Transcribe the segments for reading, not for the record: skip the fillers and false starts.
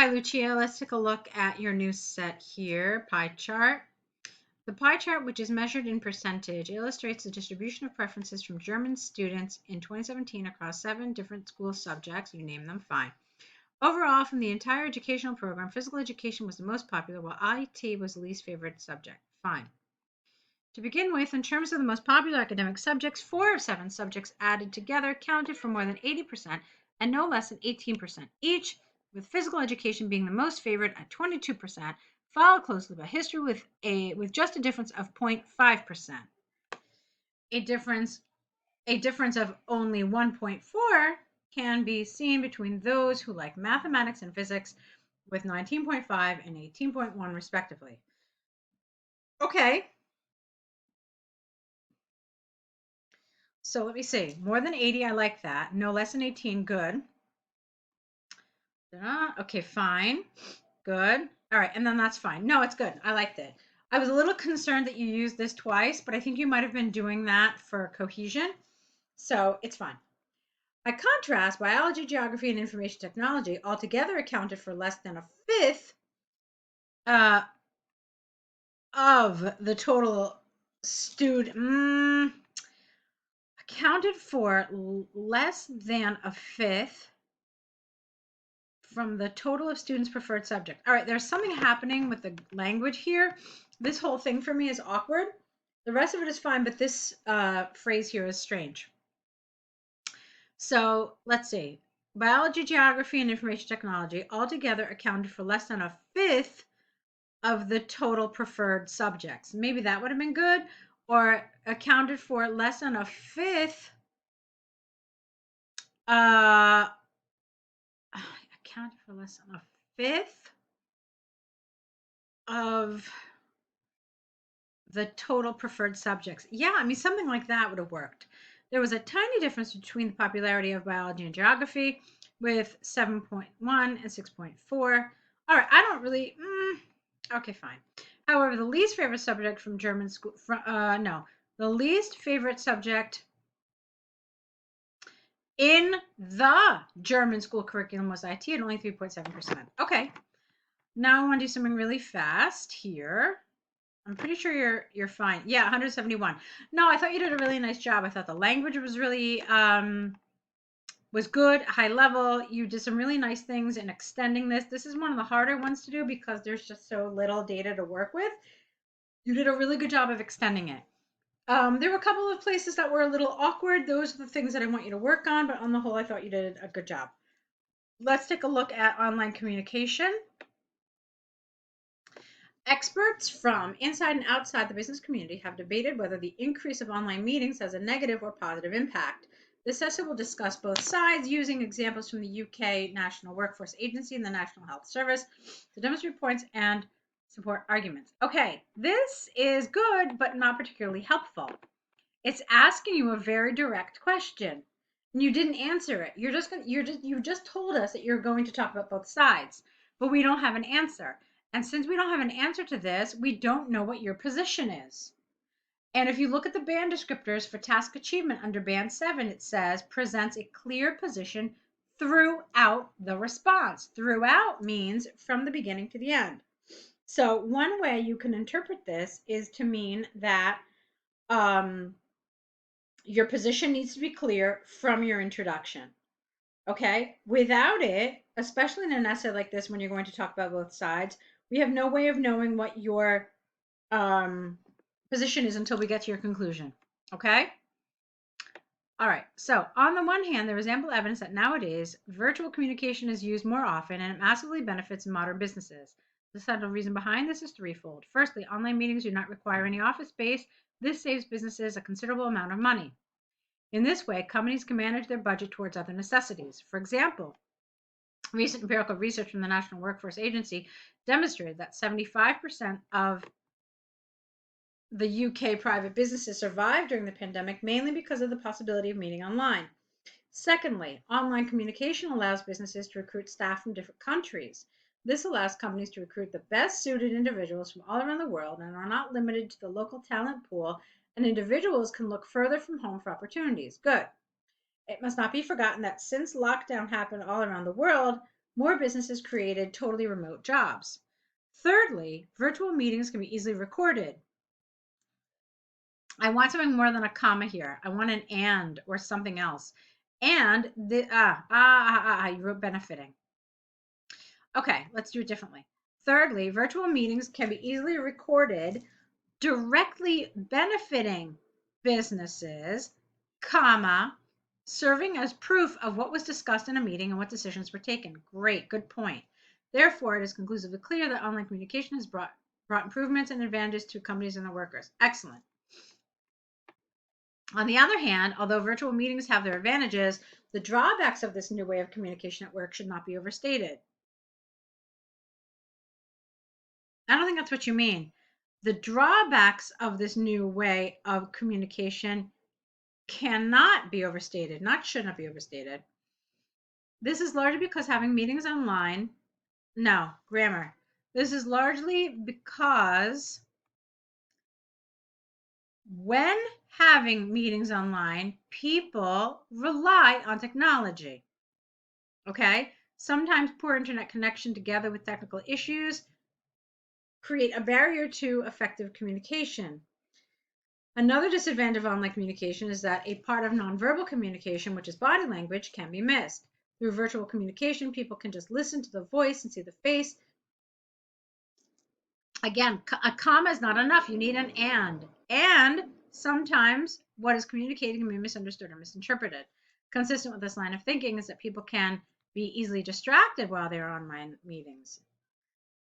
Hi, Lucia. Let's take a look at your new set here, pie chart. The pie chart, which is measured in percentage, illustrates the distribution of preferences from German students in 2017 across 7 different school subjects. You name them, fine. Overall, from the entire educational program, physical education was the most popular, while IT was the least favorite subject. Fine. To begin with, in terms of the most popular academic subjects, 4 of 7 subjects added together counted for more than 80% and no less than 18% each, with physical education being the most favored at 22%, followed closely by history with just a difference of 0.5%. A difference of only 1.4 can be seen between those who like mathematics and physics with 19.5 and 18.1 respectively. Okay. So let me see. More than 80, I like that. No less than 18, good. Okay, fine. Good. All right, and then that's fine. No, it's good. I liked it. I was a little concerned that you used this twice, but I think you might have been doing that for cohesion. So it's fine. By contrast, biology, geography, and information technology altogether accounted for less than a fifth uh, of the total student. Accounted for less than a fifth from the total of students' preferred subject. All right, there's something happening with the language here. This whole thing for me is awkward. The rest of it is fine, but this phrase here is strange. So let's see. Biology, geography, and information technology altogether accounted for less than a fifth of the total preferred subjects. Maybe that would have been good, or accounted for less than a fifth. Accounted for less than a fifth of the total preferred subjects. Yeah, I mean, something like that would have worked. There was a tiny difference between the popularity of biology and geography with 7.1 and 6.4. All right, I don't really, okay, fine. However, the least favorite subject from German school, the least favorite subject in the German school curriculum was IT at only 3.7%. Okay, now I want to do something really fast here. I'm pretty sure you're fine. Yeah, 171. No, I thought you did a really nice job. I thought the language was really was good, high level. You did some really nice things in extending this. This is one of the harder ones to do because there's just so little data to work with. You did a really good job of extending it. There were a couple of places that were a little awkward. Those are the things that I want you to work on, but on the whole, I thought you did a good job. Let's take a look at online communication. Experts from inside and outside the business community have debated whether the increase of online meetings has a negative or positive impact. This essay will discuss both sides using examples from the UK National Workforce Agency and the National Health Service to demonstrate points and support arguments. Okay, this is good, but not particularly helpful. It's asking you a very direct question, and you didn't answer it. You just told us that you're going to talk about both sides, but we don't have an answer. And since we don't have an answer to this, we don't know what your position is. And if you look at the band descriptors for task achievement under band 7, it says presents a clear position throughout the response. Throughout means from the beginning to the end. So one way you can interpret this is to mean that your position needs to be clear from your introduction. Okay? Without it, especially in an essay like this, when you're going to talk about both sides, we have no way of knowing what your position is until we get to your conclusion. Okay? All right. So, on the one hand, there is ample evidence that nowadays virtual communication is used more often and it massively benefits modern businesses. The central reason behind this is threefold. Firstly, online meetings do not require any office space. This saves businesses a considerable amount of money. In this way, companies can manage their budget towards other necessities. For example, recent empirical research from the National Workforce Agency demonstrated that 75% of the UK private businesses survived during the pandemic mainly because of the possibility of meeting online. Secondly, online communication allows businesses to recruit staff from different countries. This allows companies to recruit the best suited individuals from all around the world and are not limited to the local talent pool, and individuals can look further from home for opportunities. Good. It must not be forgotten that since lockdown happened all around the world, more businesses created totally remote jobs. Thirdly, virtual meetings can be easily recorded. I want something more than a comma here. I want an and or something else. And you wrote benefiting. Okay, let's do it differently. Thirdly, virtual meetings can be easily recorded, directly benefiting businesses, comma, serving as proof of what was discussed in a meeting and what decisions were taken. Great, good point. Therefore, it is conclusively clear that online communication has brought improvements and advantages to companies and their workers. Excellent. On the other hand, although virtual meetings have their advantages, the drawbacks of this new way of communication at work should not be overstated. I don't think that's what you mean. The drawbacks of this new way of communication cannot be overstated, not should not be overstated. This is largely because having meetings online, no, grammar. This is largely because when having meetings online, people rely on technology. Okay? Sometimes poor internet connection together with technical issues create a barrier to effective communication. Another disadvantage of online communication is that a part of nonverbal communication, which is body language, can be missed. Through virtual communication, people can just listen to the voice and see the face. Again, a comma is not enough. You need an and. And sometimes what is communicated can be misunderstood or misinterpreted. Consistent with this line of thinking is that people can be easily distracted while they're online meetings.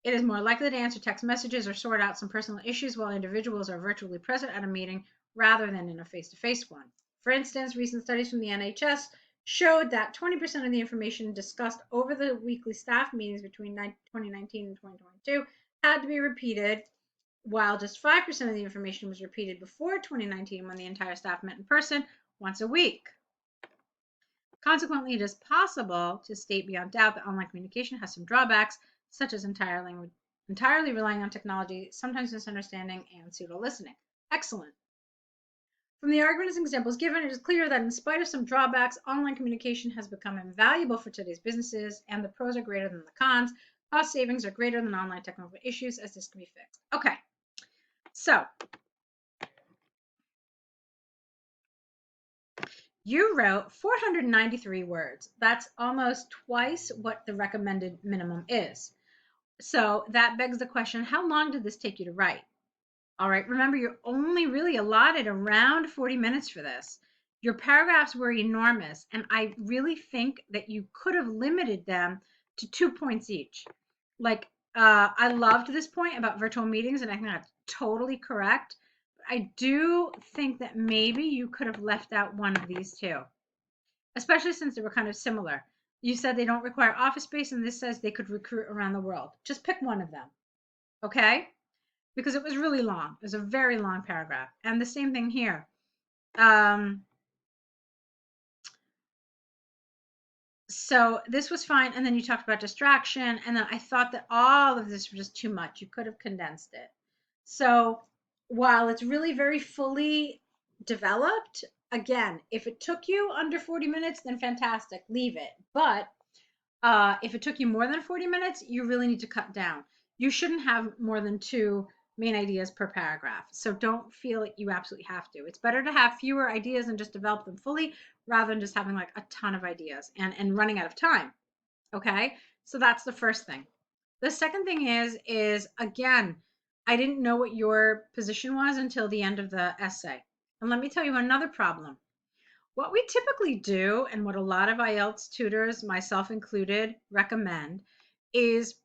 It is more likely to answer text messages or sort out some personal issues while individuals are virtually present at a meeting rather than in a face-to-face one. For instance, recent studies from the NHS showed that 20% of the information discussed over the weekly staff meetings between 2019 and 2022 had to be repeated, while just 5% of the information was repeated before 2019 when the entire staff met in person once a week. Consequently, it is possible to state beyond doubt that online communication has some drawbacks, such as entirely relying on technology, sometimes misunderstanding, and pseudo-listening. Excellent. From the arguments and examples given, it is clear that in spite of some drawbacks, online communication has become invaluable for today's businesses, and the pros are greater than the cons. Cost savings are greater than online technical issues, as this can be fixed. Okay, so you wrote 493 words. That's almost twice what the recommended minimum is. So that begs the question, how long did this take you to write? All right, remember, you're only really allotted around 40 minutes for this. Your paragraphs were enormous, and I really think that you could have limited them to 2 points each. Like, I loved this point about virtual meetings, and I think that's totally correct. I do think that maybe you could have left out one of these two, especially since they were kind of similar. You said they don't require office space, and this says they could recruit around the world. Just pick one of them, okay? Because it was really long. It was a very long paragraph. And the same thing here. So this was fine. And then you talked about distraction. And then I thought that all of this was just too much. You could have condensed it. So while it's really very fully developed, again, if it took you under 40 minutes, then fantastic, leave it. But if it took you more than 40 minutes, you really need to cut down. You shouldn't have more than 2 main ideas per paragraph. So don't feel like you absolutely have to. It's better to have fewer ideas and just develop them fully rather than just having like a ton of ideas and running out of time. Okay? So that's the first thing. The second thing is again, I didn't know what your position was until the end of the essay. And let me tell you another problem. What we typically do, and what a lot of IELTS tutors, myself included, recommend is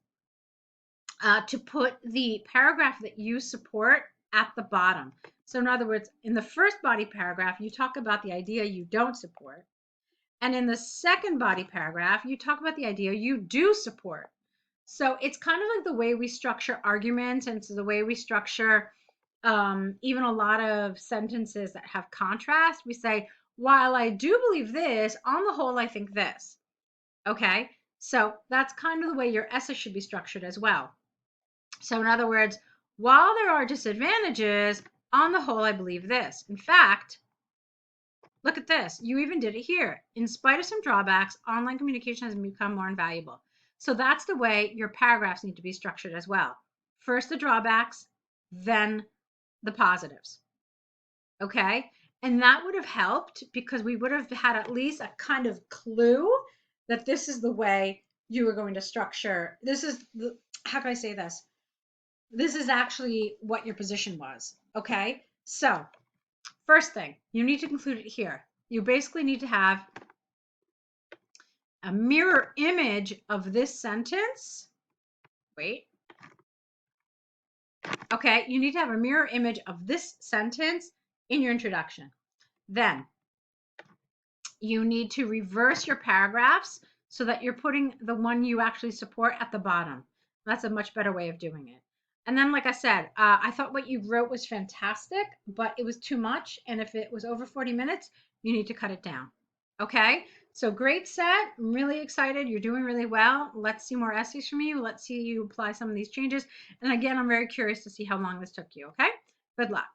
to put the paragraph that you support at the bottom. So in other words, in the first body paragraph, you talk about the idea you don't support. And in the second body paragraph, you talk about the idea you do support. So it's kind of like the way we structure arguments, and it's the way we structure even a lot of sentences that have contrast. We say, while I do believe this, on the whole, I think this. Okay, so that's kind of the way your essay should be structured as well. So in other words, while there are disadvantages, on the whole, I believe this. In fact, look at this. You even did it here. In spite of some drawbacks, online communication has become more invaluable. So that's the way your paragraphs need to be structured as well. First the drawbacks, then the positives. Okay? And that would have helped because we would have had at least a kind of clue that this is the way you were going to structure. This is the, how can I say this? This is actually what your position was. Okay? So, first thing, you need to include it here. You basically need to have a mirror image of this sentence. Wait. Okay, you need to have a mirror image of this sentence in your introduction. Then you need to reverse your paragraphs so that you're putting the one you actually support at the bottom. That's a much better way of doing it. And then, like I said, I thought what you wrote was fantastic, but it was too much. And if it was over 40 minutes, you need to cut it down. Okay, so great set. I'm really excited. You're doing really well. Let's see more essays from you. Let's see you apply some of these changes. And again, I'm very curious to see how long this took you. Okay, good luck.